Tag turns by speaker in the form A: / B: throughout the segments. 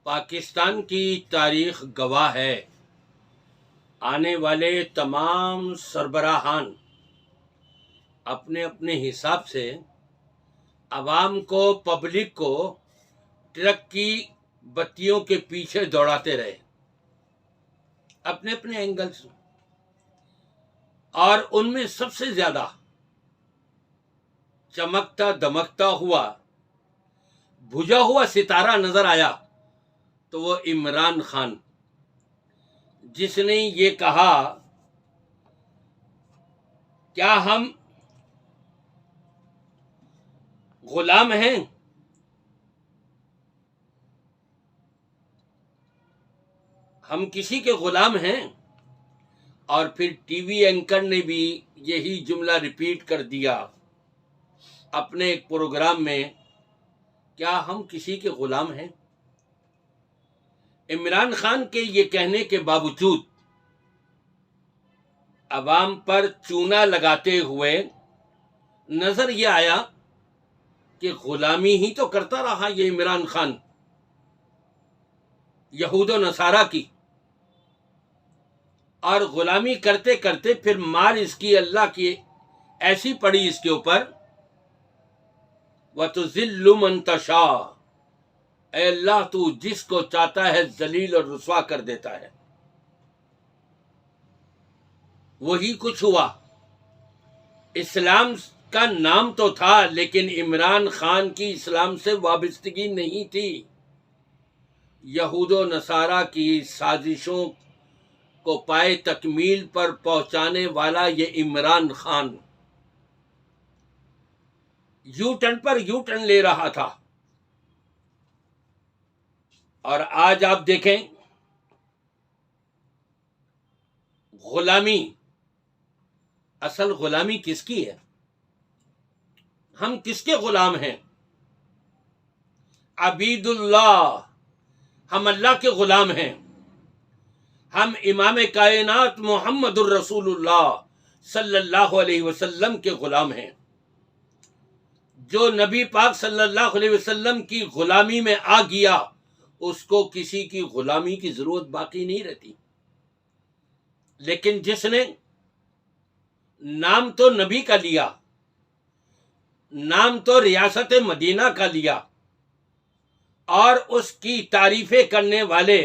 A: पाकिस्तान की तारीख गवाह है, आने वाले तमाम सरबराहान अपने अपने हिसाब से अवाम को, पब्लिक को ट्रक की बत्तियों के पीछे दौड़ाते रहे अपने अपने एंगल से। और उनमें सबसे ज्यादा चमकता दमकता हुआ बुझा हुआ सितारा नजर आया तो वो इमरान खान, जिसने ये कहा क्या हम गुलाम हैं? हम किसी के गुलाम हैं? और फिर टीवी एंकर ने भी यही जुमला रिपीट कर दिया अपने एक प्रोग्राम में, क्या हम किसी के गुलाम हैं? इमरान खान के ये कहने के बावजूद अवाम पर चूना लगाते हुए नजर ये आया कि गुलामी ही तो करता रहा ये इमरान खान यहूद और नसारा की, और गुलामी करते करते फिर मार इसकी अल्लाह की ऐसी पड़ी इसके ऊपर, वतुज़िल्लु मन तशा, ऐ अल्लाह तू जिसको चाहता है जलील और रुसवा कर देता है। वही कुछ हुआ। इस्लाम का नाम तो था लेकिन इमरान खान की इस्लाम से वाबस्तगी नहीं थी। यहूदो नसारा की साजिशों को पाए तकमील पर पहुंचाने वाला ये इमरान खान यू टर्न पर यू टर्न ले रहा था। और आज आप देखें, गुलामी, असल गुलामी किसकी है? हम किसके गुलाम हैं? अबीदुल्लाह, हम अल्लाह के गुलाम हैं। हम इमाम कायनात मोहम्मदुर रसूलुल्लाह सल्लल्लाहु अलैहि वसल्लम के गुलाम हैं। जो नबी पाक सल्लल्लाहु अलैहि वसल्लम की गुलामी में आ गया उसको किसी की गुलामी की जरूरत बाकी नहीं रहती। लेकिन जिसने नाम तो नबी का लिया, नाम तो रियासत मदीना का लिया, और उसकी तारीफें करने वाले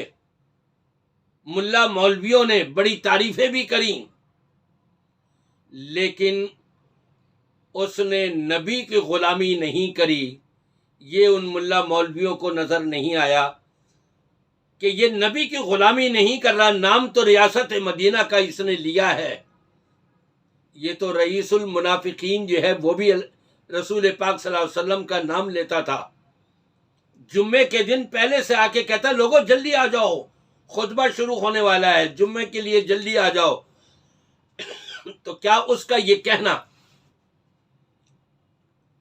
A: मुल्ला मौलवियों ने बड़ी तारीफें भी करी, लेकिन उसने नबी की गुलामी नहीं करी। ये उन मुल्ला मौलवियों को नजर नहीं आया कि ये नबी की गुलामी नहीं कर रहा, नाम तो रियासत मदीना का इसने लिया है। ये तो रईसुल मुनाफिकीन जो है वो भी रसूल पाक सल्लल्लाहु अलैहि वसल्लम का नाम लेता था। जुम्मे के दिन पहले से आके कहता, लोगों जल्दी आ जाओ, खुतबा शुरू होने वाला है, जुम्मे के लिए जल्दी आ जाओ। तो क्या उसका ये कहना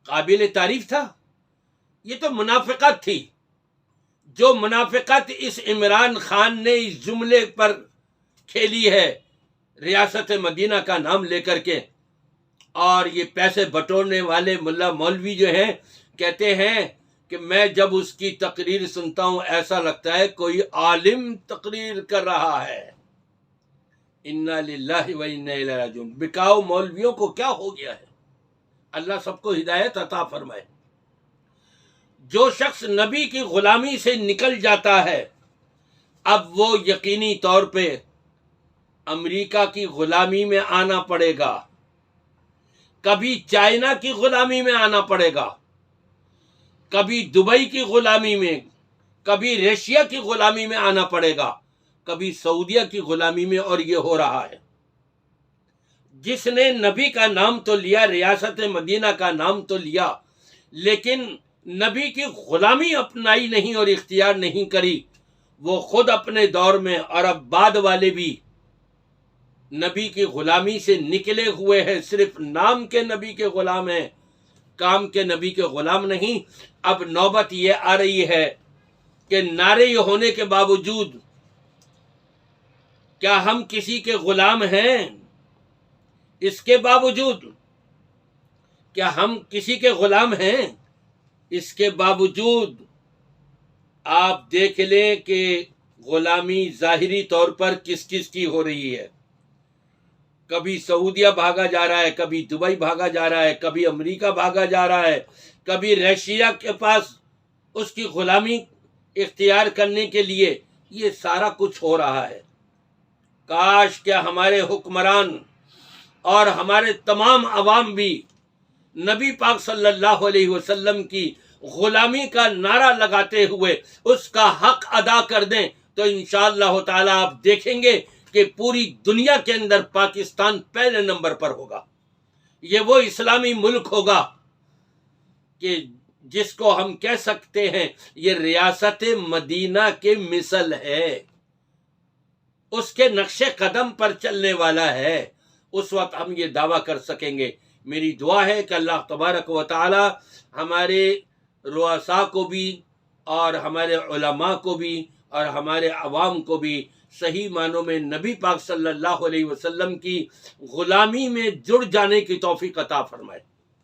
A: काबिल तारीफ था? ये तो मुनाफिकत थी। जो मुनाफिकत इस इमरान खान ने इस जुमले पर खेली है रियासत मदीना का नाम लेकर के, और ये पैसे बटोरने वाले मुल्ला मौलवी जो हैं कहते हैं कि मैं जब उसकी तकरीर सुनता हूं ऐसा लगता है कोई आलिम तकरीर कर रहा है। इन्ना लिल्लाहि व इन्ना इलैहि राजिऊन। बिकाऊ मौलवियों को क्या हो गया है? अल्लाह सबको हिदायत अता फरमाए। जो शख्स नबी की गुलामी से निकल जाता है अब वो यकीनी तौर पे अमेरिका की गुलामी में आना पड़ेगा, कभी चाइना की गुलामी में आना पड़ेगा, कभी दुबई की गुलामी में, कभी रशिया की गुलामी में आना पड़ेगा, कभी सऊदिया की गुलामी में। और ये हो रहा है। जिसने नबी का नाम तो लिया, रियासत मदीना का नाम तो लिया, लेकिन नबी की गुलामी अपनाई नहीं और इख्तियार नहीं करी, वो खुद अपने दौर में और अब बाद वाले भी नबी की गुलामी से निकले हुए हैं। सिर्फ नाम के नबी के गुलाम हैं, काम के नबी के गुलाम नहीं। अब नौबत ये आ रही है कि नारे होने के बावजूद क्या हम किसी के गुलाम हैं? इसके बावजूद क्या हम किसी के गुलाम हैं? इसके बावजूद आप देख लें कि गुलामी ज़ाहिरी तौर पर किस किस की हो रही है। कभी सऊदिया भागा जा रहा है, कभी दुबई भागा जा रहा है, कभी अमेरिका भागा जा रहा है, कभी रशिया के पास उसकी गुलामी इख्तियार करने के लिए ये सारा कुछ हो रहा है। काश क्या हमारे हुक्मरान और हमारे तमाम अवाम भी नबी पाक सल्लल्लाहु अलैहि वसल्लम की गुलामी का नारा लगाते हुए उसका हक अदा कर दें, तो इंशाअल्लाह ताला आप देखेंगे कि पूरी दुनिया के अंदर पाकिस्तान पहले नंबर पर होगा। ये वो इस्लामी मुल्क होगा कि जिसको हम कह सकते हैं ये रियासत मदीना के मिसल है, उसके नक्शे कदम पर चलने वाला है। उस वक्त हम ये दावा कर सकेंगे। मेरी दुआ है कि अल्लाह तबारक व तआला हमारे रुआसा को भी और हमारे उलमा को भी और हमारे अवाम को भी सही मानों में नबी पाक सल्लल्लाहु अलैहि वसल्लम की गुलामी में जुड़ जाने की तौफीक अता फरमाए।